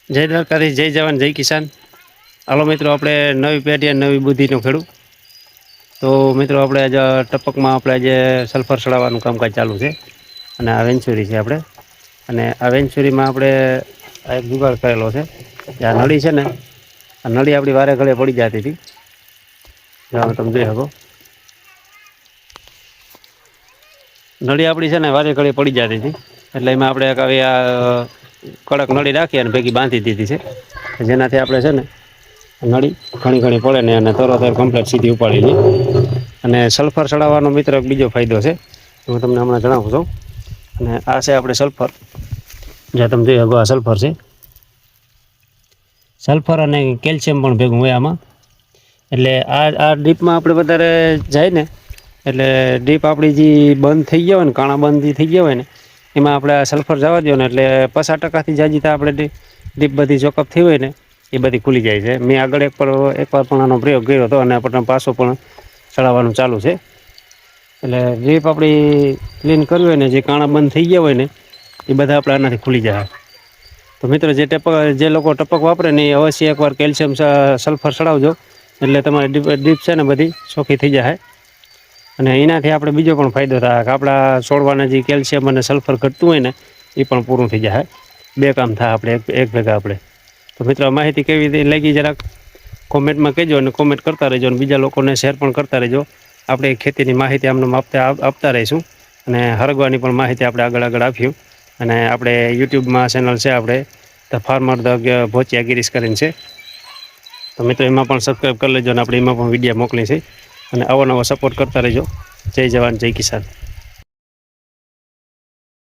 જય દ્વારકાધીશ, જય જવાન, જય કિસાન. હાલો મિત્રો, આપણે નવી પેઢી અને નવી બુદ્ધિનો ખેડૂત. તો મિત્રો, આપણે આજે ટપકમાં આપણે આજે સલ્ફર ચડાવવાનું કામકાજ ચાલુ છે. અને આ વેન્ચુરી છે આપણે. અને આ વેન્ચુરીમાં આપણે આ એક જુગાડ કરેલો છે. આ નળી છે ને, આ નળી આપણી વારે ઘડે પડી જતી હતી. તમે જોઈ શકો. નળી આપણી છે ને વારે ઘડી પડી જતી હતી. એટલે એમાં આપણે આવી આ કડક નળી રાખી અને ભેગી બાંધી દીધી છે. જેનાથી આપણે છે ને નળી ઘણી પડે ને અને તરતર કમ્પ્લેટ સીધી ઉપાડી લઈ. અને સલ્ફર ચડાવવાનો મિત્ર બીજો ફાયદો છે. હું તમને હમણાં જણાવું છું. અને આ છે આપણે સલ્ફર. જ્યાં તમે જોઈ શકો આ સલ્ફર છે. સલ્ફર અને કેલ્શિયમ પણ ભેગું હોય આમાં. એટલે આ ડીપમાં આપણે વધારે જાય ને, એટલે ડીપ આપણી જે બંધ થઈ ગયા હોય ને, કાણા બંધ થઈ ગયા હોય ને, એમાં આપણે સલ્ફર જવા દો ને એટલે 50% જાજી તો આપણે ડીપ બધી ચોકઅપ થઈ હોય ને એ બધી ખુલી જાય છે. મેં આગળ એકવાર પણ આનો પ્રયોગ કર્યો હતો અને પણ પાછો પણ ચડાવવાનું ચાલુ છે. એટલે ડીપ આપણી ક્લીન કરવી હોય ને, જે કાણા બંધ થઈ ગયા હોય ને, એ બધા આપણે આનાથી ખુલી જાય. તો મિત્રો, જે લોકો ટપક વાપરે ને એ અવશ્ય એકવાર કેલ્શિયમ સલ્ફર ચડાવજો. એટલે તમારી ડીપ છે ને બધી ચોખ્ખી થઈ જાય. અને એનાથી આપણે બીજો પણ ફાયદો થાય કે આપણા છોડવાના જે કેલ્શિયમ અને સલ્ફર ઘટતું હોય ને એ પણ પૂરું થઈ જાય. બે કામ થાય આપણે એક ભેગા આપણે. તો મિત્રો, માહિતી કેવી રીતે લાગી જરાક કોમેન્ટમાં કહેજો અને કોમેન્ટ કરતા રહેજો અને બીજા લોકોને શેર પણ કરતા રહેજો. આપણે ખેતીની માહિતી આમને આપતા રહીશું. અને હરગવાની પણ માહિતી આપણે આગળ આપ્યું. અને આપણે યુટ્યુબમાં ચેનલ છે આપણે ધ ફાર્મર ધ ભોચિયા ગિરીશ કરીને છે. તો મિત્રો, એમાં પણ સબસ્ક્રાઈબ કરી લેજો અને આપણે એમાં પણ વિડીયો મોકલી છે. અને આવો નવો સપોર્ટ કરતા રહેજો. જય જવાન, જય કિસાન.